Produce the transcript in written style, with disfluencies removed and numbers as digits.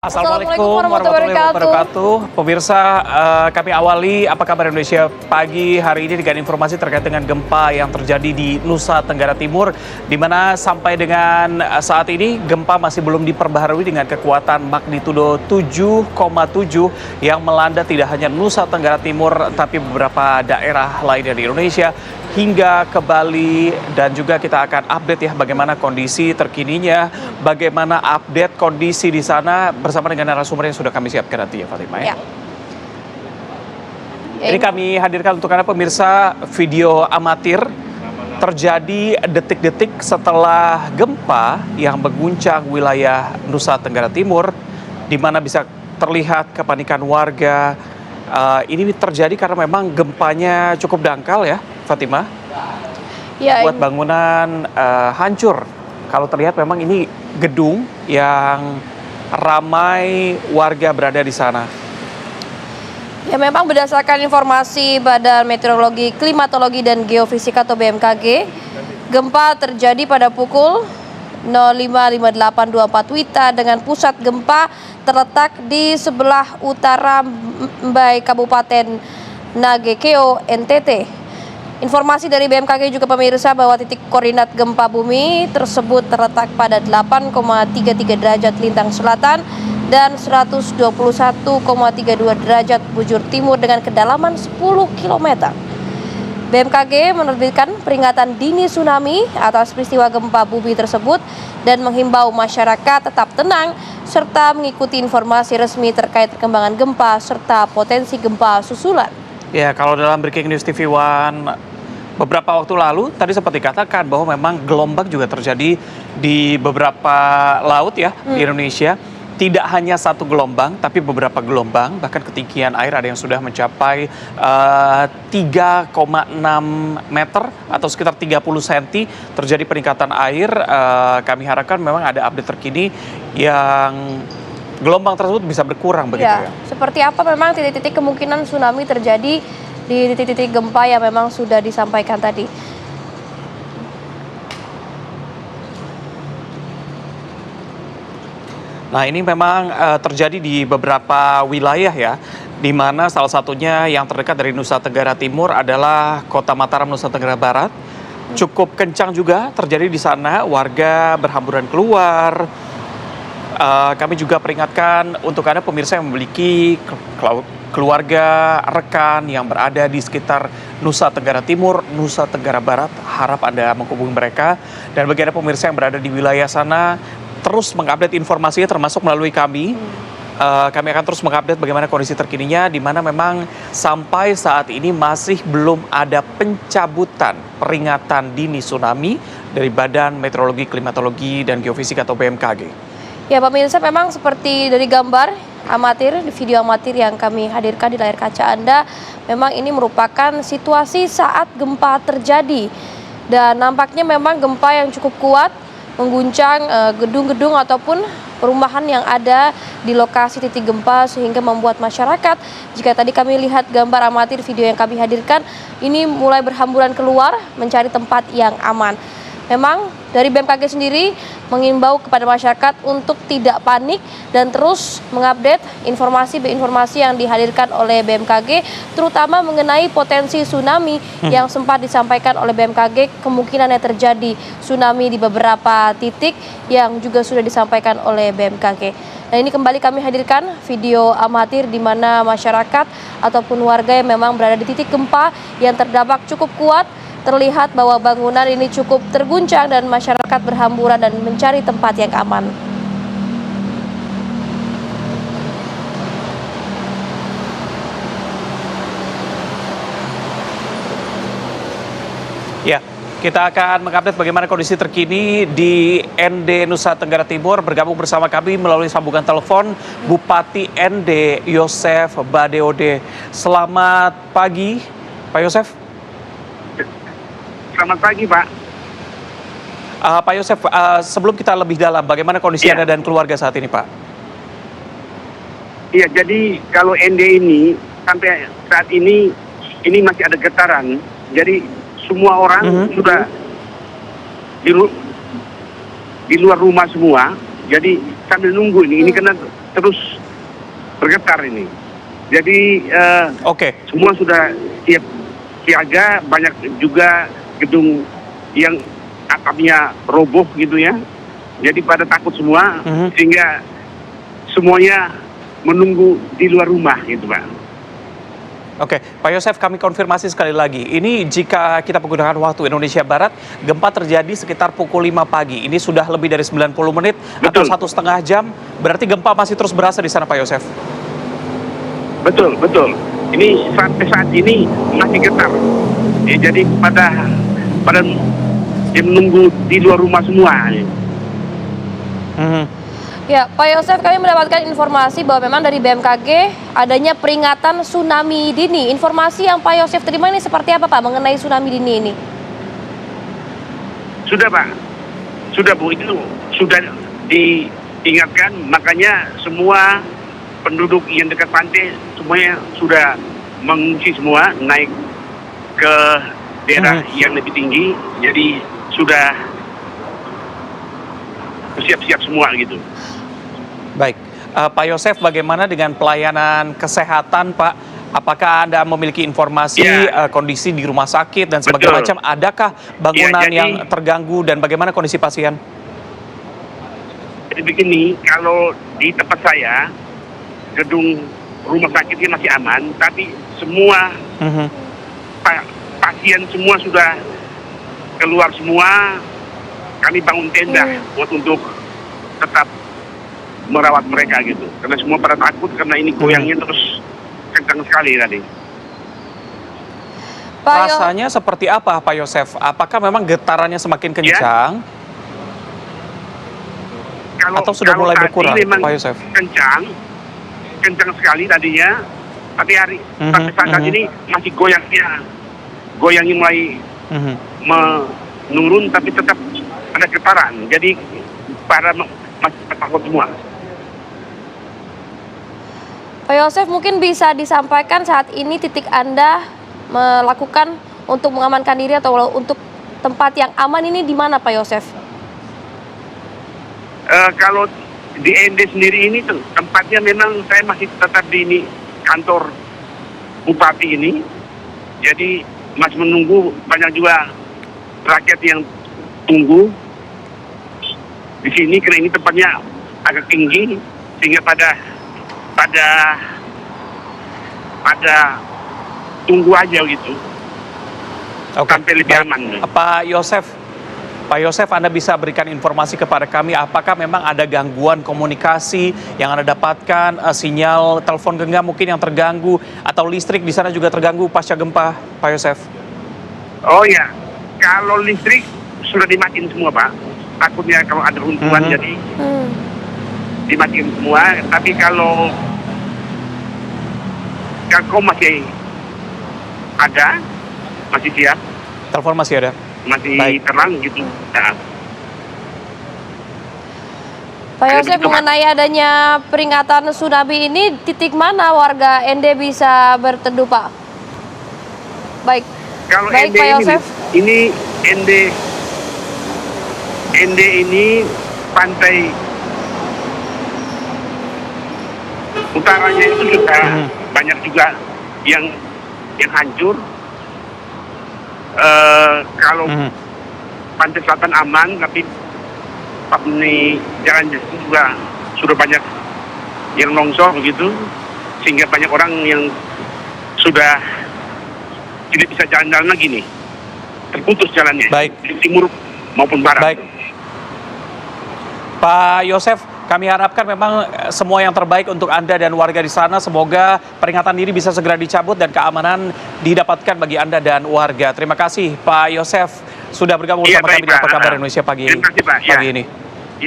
Assalamualaikum warahmatullahi wabarakatuh. Pemirsa, kami awali apa kabar Indonesia pagi hari ini dengan informasi terkait dengan gempa yang terjadi di Nusa Tenggara Timur, di mana sampai dengan saat ini gempa masih belum diperbaharui dengan kekuatan magnitudo 7,7 yang melanda tidak hanya Nusa Tenggara Timur tapi beberapa daerah lainnya di Indonesia hingga ke Bali, dan juga kita akan update ya bagaimana kondisi terkininya, bagaimana update kondisi di sana bersama dengan narasumber yang sudah kami siapkan nanti ya Fatima ya. Ini kami hadirkan untuk Anda pemirsa video amatir terjadi detik-detik setelah gempa yang mengguncang wilayah Nusa Tenggara Timur, di mana bisa terlihat kepanikan warga. Ini terjadi karena memang gempanya cukup dangkal ya Fatima, buat bangunan hancur. Kalau terlihat memang ini gedung yang ramai warga berada di sana. Ya, memang berdasarkan informasi Badan Meteorologi, Klimatologi dan Geofisika atau BMKG, gempa terjadi pada pukul 05.5824 WITA dengan pusat gempa terletak di sebelah utara Mbai, Kabupaten Nagekeo, NTT. Informasi dari BMKG juga pemirsa bahwa titik koordinat gempa bumi tersebut terletak pada 8,33 derajat lintang selatan dan 121,32 derajat bujur timur dengan kedalaman 10 km. BMKG menerbitkan peringatan dini tsunami atas peristiwa gempa bumi tersebut dan menghimbau masyarakat tetap tenang serta mengikuti informasi resmi terkait perkembangan gempa serta potensi gempa susulan. Ya, kalau dalam Breaking News TV One beberapa waktu lalu tadi sempat dikatakan bahwa memang gelombang juga terjadi di beberapa laut ya di Indonesia. Tidak hanya satu gelombang, tapi beberapa gelombang, bahkan ketinggian air ada yang sudah mencapai 3,6 meter atau sekitar 30 cm terjadi peningkatan air. Kami harapkan memang ada update terkini yang gelombang tersebut bisa berkurang begitu ya. Seperti apa memang titik-titik kemungkinan tsunami terjadi di titik-titik gempa yang memang sudah disampaikan tadi. Nah, ini memang terjadi di beberapa wilayah ya, di mana salah satunya yang terdekat dari Nusa Tenggara Timur adalah Kota Mataram, Nusa Tenggara Barat. Cukup kencang juga terjadi di sana, warga berhamburan keluar. Kami juga peringatkan untuk Anda pemirsa yang memiliki keluarga, rekan yang berada di sekitar Nusa Tenggara Timur, Nusa Tenggara Barat, harap Anda menghubungi mereka. Dan bagi Anda pemirsa yang berada di wilayah sana, terus mengupdate informasinya termasuk melalui kami. Kami akan terus mengupdate bagaimana kondisi terkininya, di mana memang sampai saat ini masih belum ada pencabutan peringatan dini tsunami dari Badan Meteorologi, Klimatologi dan Geofisika atau BMKG. Ya pemirsa, memang seperti dari gambar amatir, di video amatir yang kami hadirkan di layar kaca Anda, memang ini merupakan situasi saat gempa terjadi. Dan nampaknya memang gempa yang cukup kuat mengguncang gedung-gedung ataupun perumahan yang ada di lokasi titik gempa, sehingga membuat masyarakat, jika tadi kami lihat gambar amatir video yang kami hadirkan, ini mulai berhamburan keluar mencari tempat yang aman. Memang dari BMKG sendiri mengimbau kepada masyarakat untuk tidak panik dan terus mengupdate informasi yang dihadirkan oleh BMKG, terutama mengenai potensi tsunami yang sempat disampaikan oleh BMKG, kemungkinan yang terjadi tsunami di beberapa titik yang juga sudah disampaikan oleh BMKG. Nah, ini kembali kami hadirkan video amatir di mana masyarakat ataupun warga yang memang berada di titik gempa yang terdampak cukup kuat, terlihat bahwa bangunan ini cukup terguncang dan masyarakat berhamburan dan mencari tempat yang aman. Ya, kita akan mengupdate bagaimana kondisi terkini di ND Nusa Tenggara Timur. Bergabung bersama kami melalui sambungan telepon Bupati ND Yosef Badeode. Selamat pagi, Pak Yosef. Selamat pagi, Pak. Pak Yosef, sebelum kita lebih dalam, bagaimana kondisi Anda dan keluarga saat ini, Pak? Iya, jadi kalau ND ini sampai saat ini masih ada getaran. Jadi semua orang sudah di luar rumah semua. Jadi sambil nunggu ini karena terus bergetar ini. Jadi Oke. semua sudah siap siaga, banyak juga gedung yang atapnya roboh gitu ya. Jadi pada takut semua, sehingga semuanya menunggu di luar rumah gitu Pak. Oke, Pak Yosef, kami konfirmasi sekali lagi. Ini jika kita menggunakan waktu Indonesia Barat, gempa terjadi sekitar pukul 5 pagi. Ini sudah lebih dari 90 menit atau Betul. 1,5 jam. Berarti gempa masih terus berasa di sana, Pak Yosef? Betul, betul. Ini sampai saat ini masih getar. Ya, jadi pada yang menunggu di luar rumah semua. Ya, Pak Yosef, kami mendapatkan informasi bahwa memang dari BMKG adanya peringatan tsunami dini. Informasi yang Pak Yosef terima ini seperti apa Pak mengenai tsunami dini ini? Sudah Pak, sudah Bu, itu sudah diingatkan, makanya semua penduduk yang dekat pantai semuanya sudah mengungsi semua, naik ke daerah yang lebih tinggi, jadi sudah bersiap-siap semua gitu. Baik, Pak Yosef, bagaimana dengan pelayanan kesehatan, Pak? Apakah Anda memiliki informasi kondisi di rumah sakit dan sebagainya macam? Adakah bangunan yang terganggu dan bagaimana kondisi pasien? Jadi begini, kalau di tempat saya, gedung rumah sakitnya masih aman, tapi semua pasien semua sudah keluar semua. Kami bangun tenda untuk tetap merawat mereka gitu, karena semua pada takut karena ini goyangnya terus kencang sekali tadi. Rasanya seperti apa, Pak Yosef? Apakah memang getarannya semakin kencang? Atau sudah mulai berkurang, Pak Yosef? Kencang sekali tadinya, tapi sampai saat ini masih goyangnya mulai menurun, tapi tetap ada getaran. Jadi masih takut semua. Pak Yosef, mungkin bisa disampaikan saat ini titik Anda melakukan untuk mengamankan diri atau untuk tempat yang aman ini di mana, Pak Yosef? Kalau di ND sendiri ini tempatnya memang saya masih tetap di kantor bupati ini. Jadi masih menunggu, banyak juga rakyat yang tunggu di sini karena ini tempatnya agak tinggi, sehingga pada tunggu aja gitu. Sampai lebih aman. Pak Yosef, Anda bisa berikan informasi kepada kami apakah memang ada gangguan komunikasi yang Anda dapatkan, sinyal telepon genggam mungkin yang terganggu, atau listrik di sana juga terganggu pasca gempa, Pak Yosef? Oh ya, kalau listrik sudah dimatiin semua Pak. Takutnya kalau ada runtuhan jadi dimatiin semua. Tapi kalau Telkom masih ada, masih siap. Telepon masih ada? Masih terang gitu. Nah. Pak Yosef, mengenai adanya peringatan tsunami ini, titik mana warga ND bisa berteduh, Pak? Baik. Kalau baik, ND Pak Yosef. ini ND ini pantai utaranya itu juga banyak juga yang hancur. Kalau pantai selatan aman, tapi ini jalan juga sudah banyak yang longsor begitu, sehingga banyak orang yang sudah tidak bisa jalan-jalan lagi nih, terputus jalannya. Baik. Di timur maupun barat. Baik. Pak Yosef, kami harapkan memang semua yang terbaik untuk Anda dan warga di sana. Semoga peringatan dini bisa segera dicabut dan keamanan didapatkan bagi Anda dan warga. Terima kasih Pak Yosef sudah bergabung bersama kami di Apa Kabar Indonesia pagi ini.